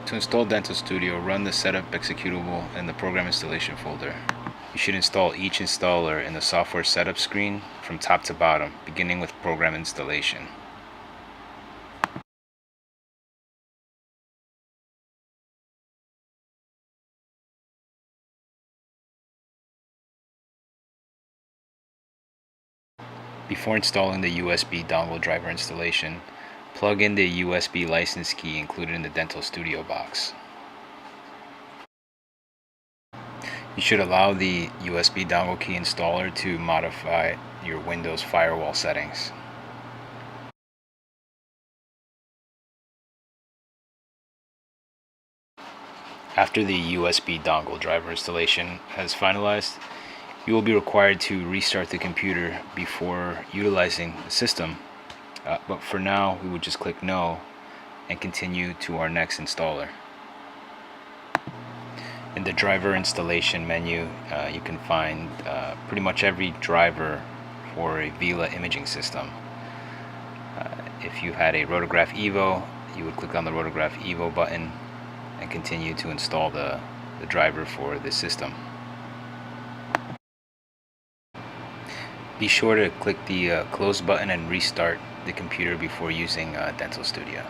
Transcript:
To install Dental Studio, run the setup executable in the program installation folder. You should install each installer in the software setup screen from top to bottom, beginning with program installation. Before installing the USB dongle driver installation, plug in the USB license key included in the Dental Studio box. You should allow the USB dongle key installer to modify your Windows firewall settings. After the USB dongle driver installation has finalized, you will be required to restart the computer before utilizing the system. But for now, we would just click No and continue to our next installer. In the driver installation menu, you can find pretty much every driver for a Vela imaging system. If you had a Rotograph Evo, you would click on the Rotograph Evo button and continue to install the driver for the system. Be sure to click the close button and restart the computer before using Dental Studio.